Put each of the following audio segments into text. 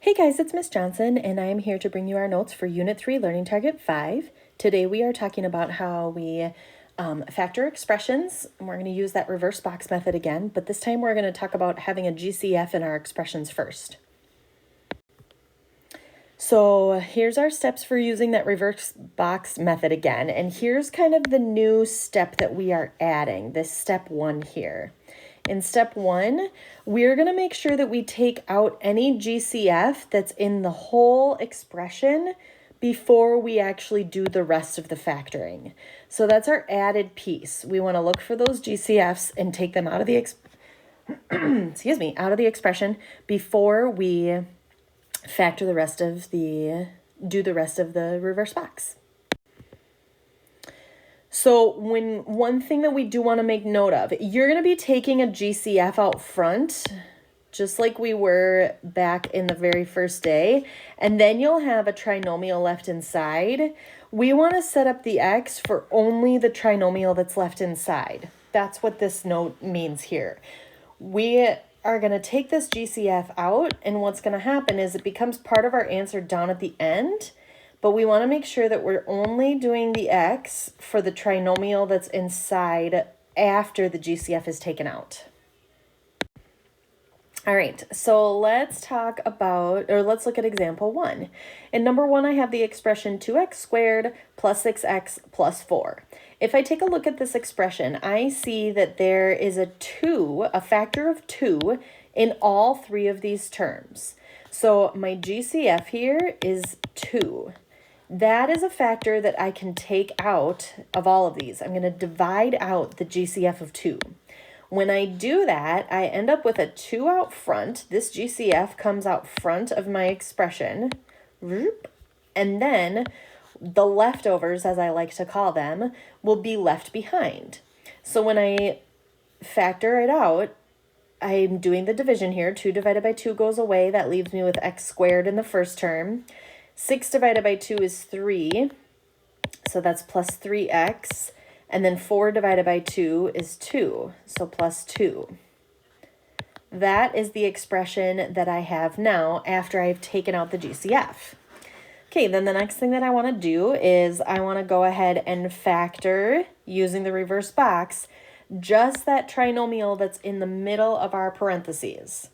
Hey guys, it's Miss Johnson, and I am here to bring you our notes for Unit 3, Learning Target 5. Today we are talking about how we factor expressions, and we're going to use that reverse box method again, but this time we're going to talk about having a GCF in our expressions first. So here's our steps for using that reverse box method again, and here's kind of the new step that we are adding, this step 1 here. In step 1, we're going to make sure that we take out any GCF that's in the whole expression before we actually do the rest of the factoring. So that's our added piece. We want to look for those GCFs and take them out of the out of the expression before we factor the rest of do the rest of the reverse box. So one thing that we do want to make note of, you're going to be taking a GCF out front, just like we were back in the very first day, and then you'll have a trinomial left inside. We want to set up the x for only the trinomial that's left inside. That's what this note means here. We are going to take this GCF out, and what's going to happen is it becomes part of our answer down at the end. But we want to make sure that we're only doing the x for the trinomial that's inside after the GCF is taken out. All right, so let's look at example 1. In number 1, I have the expression 2x squared plus 6x plus 4. If I take a look at this expression, I see that there is a factor of 2 in all 3 of these terms. So my GCF here is 2. That is a factor that I can take out of all of these. I'm going to divide out the GCF of 2. When I do that, I end up with a 2 out front. This GCF comes out front of my expression. And then the leftovers, as I like to call them, will be left behind. So when I factor it out, I'm doing the division here. 2 divided by 2 goes away. That leaves me with x squared in the first term. 6 divided by 2 is 3, so that's plus 3x, and then 4 divided by 2 is 2, so plus 2. That is the expression that I have now after I've taken out the GCF. Okay, then the next thing that I want to do is I want to go ahead and factor, using the reverse box, just that trinomial that's in the middle of our parentheses.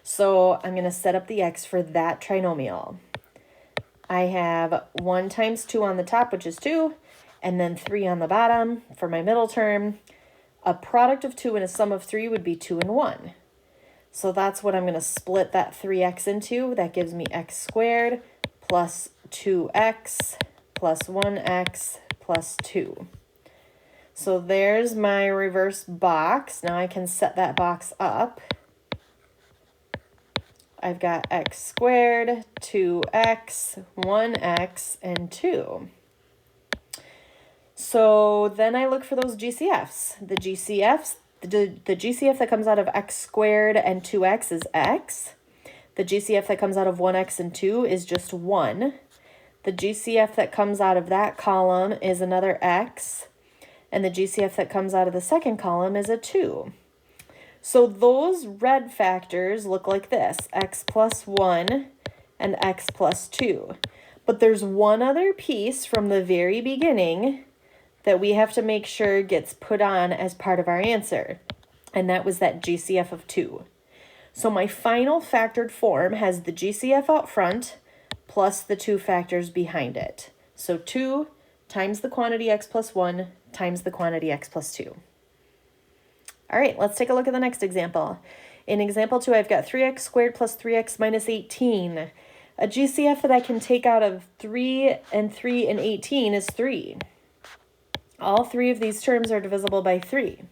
So I'm going to set up the x for that trinomial. I have 1 times 2 on the top, which is 2, and then 3 on the bottom for my middle term. A product of 2 and a sum of 3 would be 2 and 1. So that's what I'm going to split that 3x into. That gives me x squared plus 2x plus 1x plus 2. So there's my reverse box. Now I can set that box up. I've got x squared, 2x, 1x, and 2. So then I look for those GCFs. The GCF that comes out of x squared and 2x is x. The GCF that comes out of 1x and 2 is just 1. The GCF that comes out of that column is another x. And the GCF that comes out of the second column is a 2. So those red factors look like this, x plus 1 and x plus 2. But there's one other piece from the very beginning that we have to make sure gets put on as part of our answer, and that was that GCF of 2. So my final factored form has the GCF out front plus the 2 factors behind it. So 2 times the quantity x plus 1 times the quantity x plus 2. All right, let's take a look at the next example. In example 2, I've got 3x squared plus 3x minus 18. A GCF that I can take out of 3 and 18 is 3. All 3 of these terms are divisible by 3.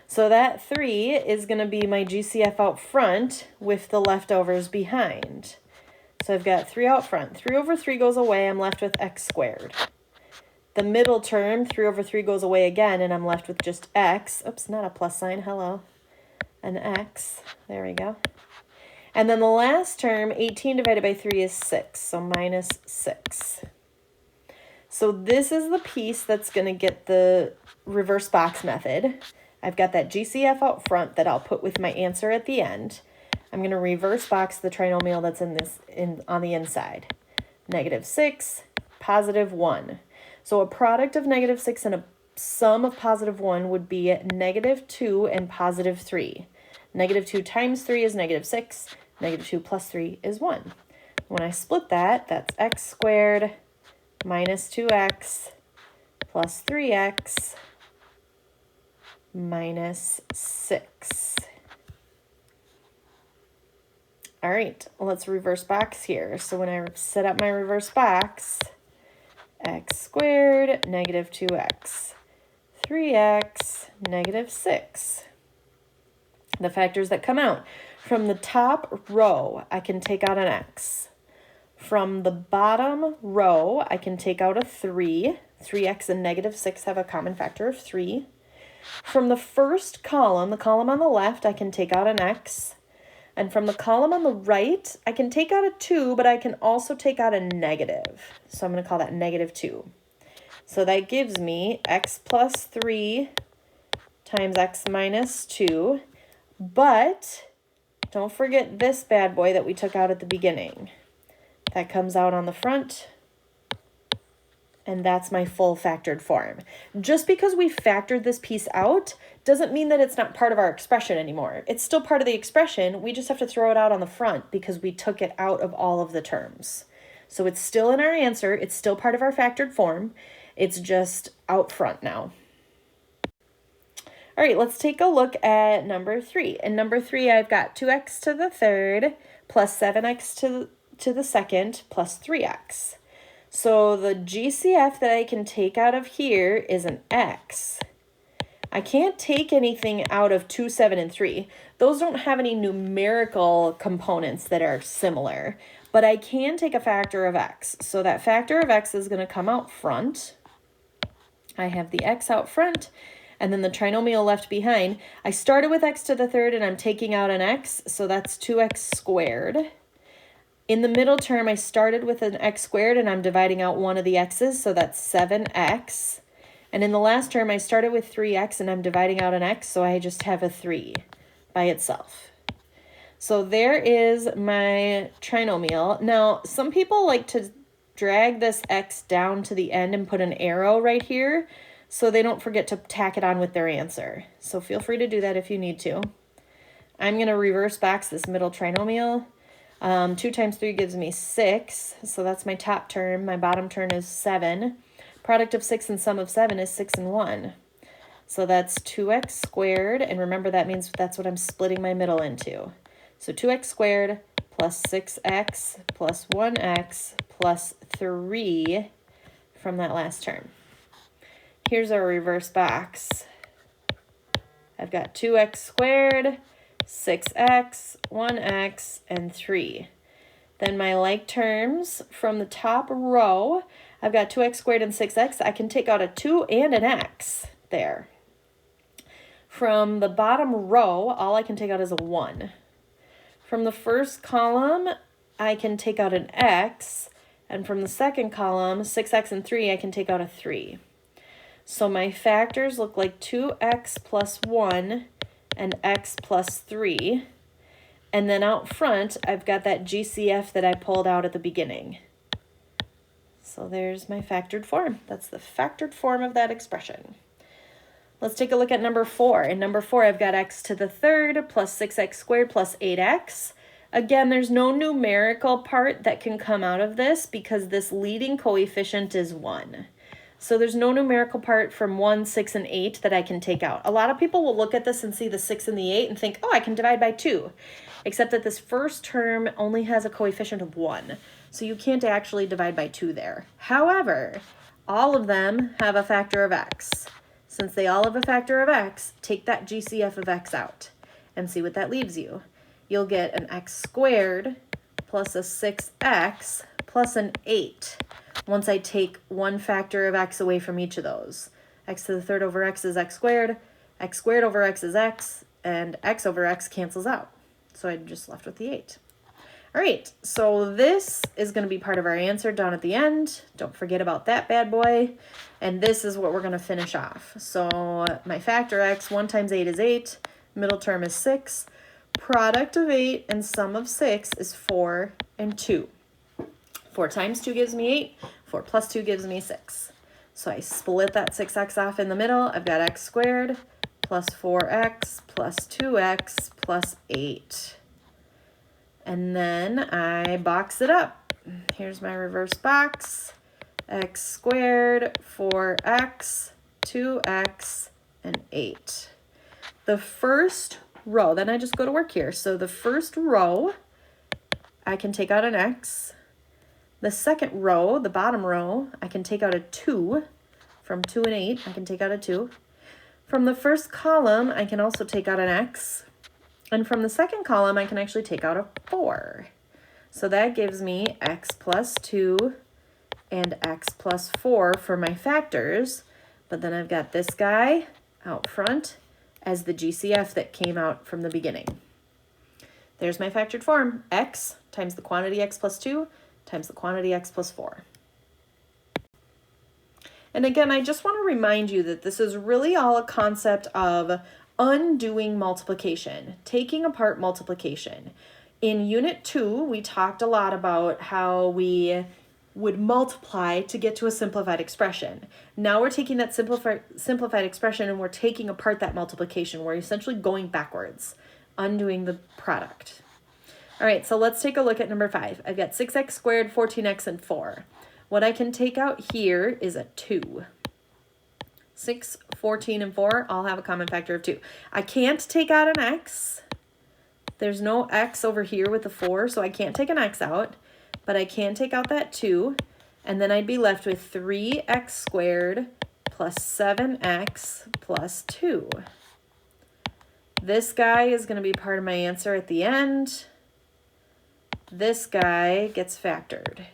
So that 3 is going to be my GCF out front with the leftovers behind. So I've got 3 out front. 3 over 3 goes away. I'm left with x squared. The middle term, 3 over 3 goes away again, and I'm left with just x. Oops, not a plus sign. Hello. An x. There we go. And then the last term, 18 divided by 3 is 6, so minus 6. So this is the piece that's going to get the reverse box method. I've got that GCF out front that I'll put with my answer at the end. I'm going to reverse box the trinomial that's on the inside. -6, +1. So a product of -6 and a sum of +1 would be -2 and +3. -2 times 3 is -6. -2 plus 3 is 1. When I split that, that's x squared minus 2x plus 3x minus 6. All right, let's reverse box here. So when I set up my reverse box, x squared, -2x, 3x, -6. The factors that come out. From the top row, I can take out an x. From the bottom row, I can take out a 3. 3x and -6 have a common factor of 3. From the first column, the column on the left, I can take out an x. And from the column on the right, I can take out a 2, but I can also take out a negative. So I'm going to call that -2. So that gives me x plus 3 times x minus 2. But don't forget this bad boy that we took out at the beginning. That comes out on the front. And that's my full factored form. Just because we factored this piece out doesn't mean that it's not part of our expression anymore. It's still part of the expression. We just have to throw it out on the front because we took it out of all of the terms. So it's still in our answer. It's still part of our factored form. It's just out front now. All right, let's take a look at number 3. In number 3, I've got 2x to the third plus 7x to the second plus 3x. So the GCF that I can take out of here is an x. I can't take anything out of 2, 7, and 3. Those don't have any numerical components that are similar, but I can take a factor of x. So that factor of x is going to come out front. I have the x out front, and then the trinomial left behind. I started with x to the third, and I'm taking out an x, so that's 2x squared. In the middle term, I started with an x squared, and I'm dividing out one of the x's, so that's 7x. And in the last term, I started with 3x, and I'm dividing out an x, so I just have a 3 by itself. So there is my trinomial. Now, some people like to drag this x down to the end and put an arrow right here, so they don't forget to tack it on with their answer. So feel free to do that if you need to. I'm going to reverse box this middle trinomial. 2 times 3 gives me 6, so that's my top term. My bottom term is 7. Product of 6 and sum of 7 is 6 and 1. So that's 2x squared, and remember that means that's what I'm splitting my middle into. So 2x squared plus 6x plus 1x plus 3 from that last term. Here's our reverse box. I've got 2x squared, 6x, 1x, and 3. Then my like terms from the top row, I've got 2x squared and 6x. I can take out a 2 and an x there. From the bottom row, all I can take out is a 1. From the first column, I can take out an x. And from the second column, 6x and 3, I can take out a 3. So my factors look like 2x plus 1 and x plus 3. And then out front, I've got that GCF that I pulled out at the beginning. So there's my factored form. That's the factored form of that expression. Let's take a look at number 4. In number 4, I've got x to the third plus 6x squared plus 8x. Again, there's no numerical part that can come out of this because this leading coefficient is 1. So there's no numerical part from 1, 6, and 8 that I can take out. A lot of people will look at this and see the 6 and the 8 and think, oh, I can divide by 2. Except that this first term only has a coefficient of 1. So you can't actually divide by 2 there. However, all of them have a factor of x. Since they all have a factor of x, take that GCF of x out and see what that leaves you. You'll get an x squared plus a 6x plus an 8. Once I take one factor of x away from each of those. X to the third over x is x squared over x is x, and x over x cancels out. So I'm just left with the 8. All right, so this is going to be part of our answer down at the end. Don't forget about that bad boy. And this is what we're going to finish off. So my factor x, 1 times 8 is 8. Middle term is 6. Product of 8 and sum of 6 is 4 and 2. 4 times 2 gives me 8. 4 plus 2 gives me 6. So I split that 6x off in the middle. I've got x squared plus 4x plus 2x plus 8. And then I box it up. Here's my reverse box. X squared, 4x, 2x, and 8. The first row, then I just go to work here. So the first row, I can take out an x. The second row, the bottom row, I can take out a 2. From 2 and 8, I can take out a 2. From the first column, I can also take out an x. And from the second column, I can actually take out a 4. So that gives me x plus 2 and x plus 4 for my factors. But then I've got this guy out front as the GCF that came out from the beginning. There's my factored form. X times the quantity x plus 2 times the quantity x plus 4. And again, I just want to remind you that this is really all a concept of undoing multiplication, taking apart multiplication. In Unit 2, we talked a lot about how we would multiply to get to a simplified expression. Now we're taking that simplified expression and we're taking apart that multiplication. We're essentially going backwards, undoing the product. All right, so let's take a look at number 5. I've got 6x squared, 14x, and 4. What I can take out here is a 2. 6, 14, and 4 all have a common factor of 2. I can't take out an x. There's no x over here with the 4, so I can't take an x out. But I can take out that 2, and then I'd be left with 3x squared plus 7x plus 2. This guy is going to be part of my answer at the end. This guy gets factored.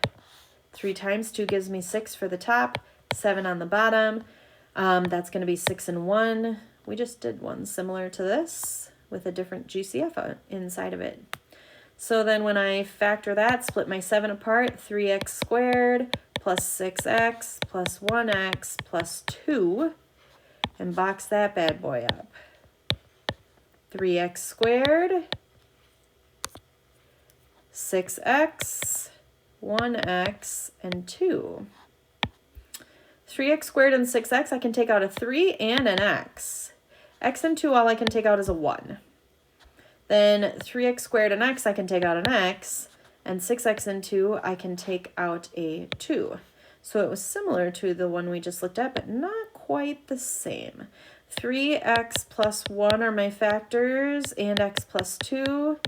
3 times 2 gives me 6 for the top, 7 on the bottom. That's going to be 6 and 1. We just did one similar to this with a different GCF inside of it. So then when I factor that, split my 7 apart, 3x squared plus 6x plus 1x plus 2, and box that bad boy up. 3x squared, 6x, 1x, and 2. 3x squared and 6x, I can take out a 3 and an x. X and 2, all I can take out is a 1. Then 3x squared and x, I can take out an x, and 6x and 2, I can take out a 2. So it was similar to the one we just looked at, but not quite the same. 3x plus 1 are my factors, and x plus 2,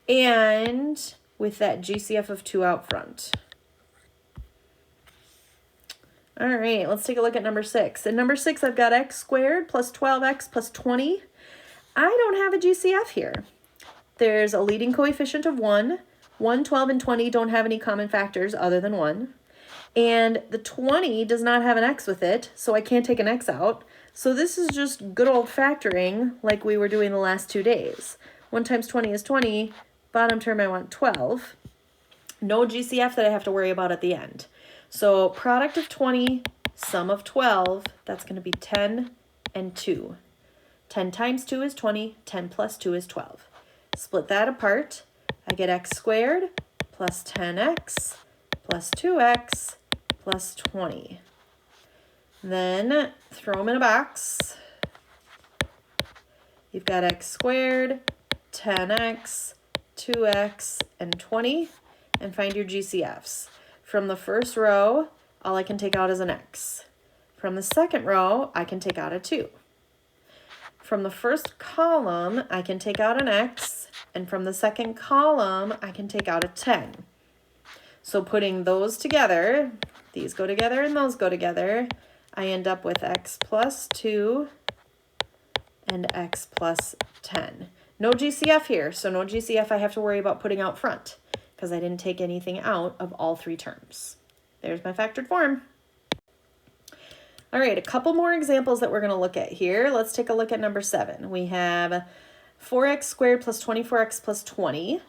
and with that GCF of 2 out front. All right, let's take a look at number 6. In number 6, I've got x squared plus 12x plus 20. I don't have a GCF here. There's a leading coefficient of 1. 1, 12, and 20 don't have any common factors other than 1. And the 20 does not have an x with it, so I can't take an x out. So this is just good old factoring like we were doing the last 2 days. 1 times 20 is 20. Bottom term, I want 12. No GCF that I have to worry about at the end. So product of 20, sum of 12, that's going to be 10 and 2. 10 times 2 is 20. 10 plus 2 is 12. Split that apart. I get x squared plus 10x plus 2x plus 20. Then throw them in a box. You've got x squared, 10x, 2x, and 20, and find your GCFs. From the first row, all I can take out is an x. From the second row, I can take out a 2. From the first column, I can take out an x, and from the second column, I can take out a 10. So putting those together, these go together and those go together, I end up with x plus 2 and x plus 10. No GCF here, so no GCF I have to worry about putting out front because I didn't take anything out of all 3 terms. There's my factored form. All right, a couple more examples that we're going to look at here. Let's take a look at number 7. We have 4x squared plus 24x plus 20.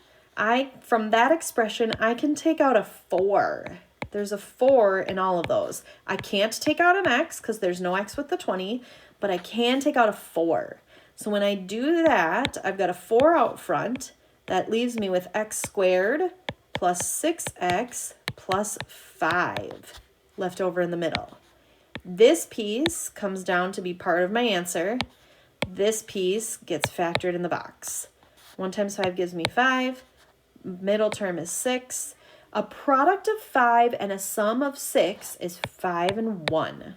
From that expression, I can take out a 4. There's a 4 in all of those. I can't take out an x because there's no x with the 20, but I can take out a 4. So when I do that, I've got a 4 out front. That leaves me with x squared plus 6x plus 5 left over in the middle. This piece comes down to be part of my answer. This piece gets factored in the box. 1 times 5 gives me 5. Middle term is 6. A product of 5 and a sum of 6 is 5 and 1.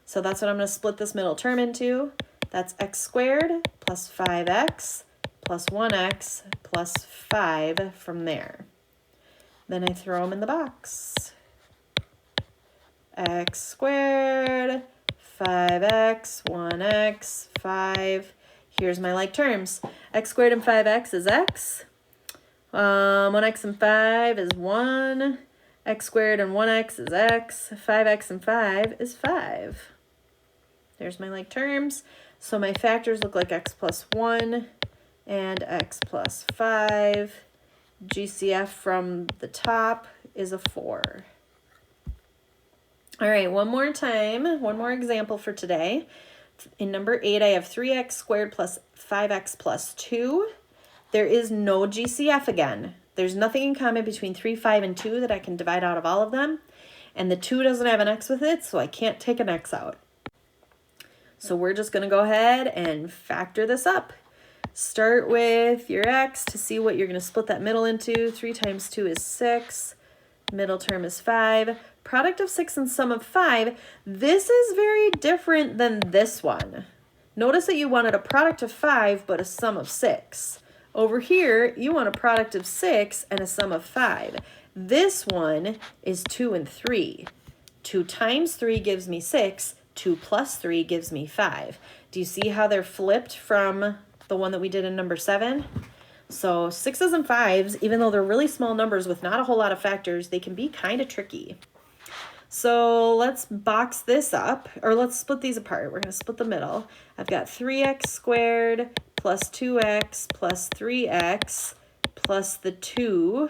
So that's what I'm going to split this middle term into. That's x squared plus 5x plus 1x plus 5 from there. Then I throw them in the box. X squared, 5x, 1x, 5. Here's my like terms. X squared and 5x is x. 1x and 5 is 1. X squared and 1x is x. 5x and 5 is 5. There's my like terms. So my factors look like x plus 1 and x plus 5. GCF from the top is a 4. All right, one more time, one more example for today. In number 8, I have 3x squared plus 5x plus 2. There is no GCF again. There's nothing in common between 3, 5, and 2 that I can divide out of all of them. And the 2 doesn't have an x with it, so I can't take an x out. So we're just going to go ahead and factor this up. Start with your x to see what you're going to split that middle into. 3 times 2 is 6. Middle term is 5. Product of 6 and sum of 5. This is very different than this one. Notice that you wanted a product of 5 but a sum of 6. Over here, you want a product of 6 and a sum of 5. This one is 2 and 3. 2 times 3 gives me 6. 2 plus 3 gives me 5. Do you see how they're flipped from the one that we did in number 7? So 6s and 5s, even though they're really small numbers with not a whole lot of factors, they can be kind of tricky. So let's box this up, or let's split these apart. We're going to split the middle. I've got 3x squared plus 2x plus 3x plus the 2.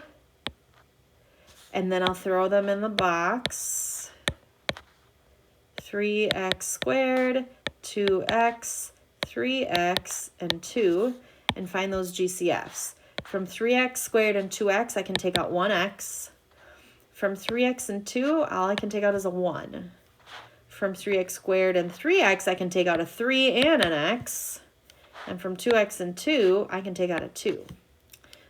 And then I'll throw them in the box. 3x squared, 2x, 3x, and 2. And find those GCFs. From 3x squared and 2x, I can take out 1x. From 3x and 2, all I can take out is a 1. From 3x squared and 3x, I can take out a 3 and an x. And from 2x and 2, I can take out a 2.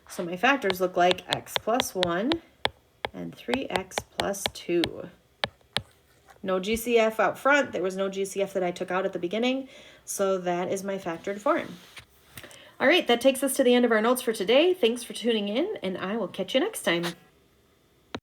So my factors look like x plus 1 and 3x plus 2. No GCF out front. There was no GCF that I took out at the beginning. So that is my factored form. All right, that takes us to the end of our notes for today. Thanks for tuning in, and I will catch you next time.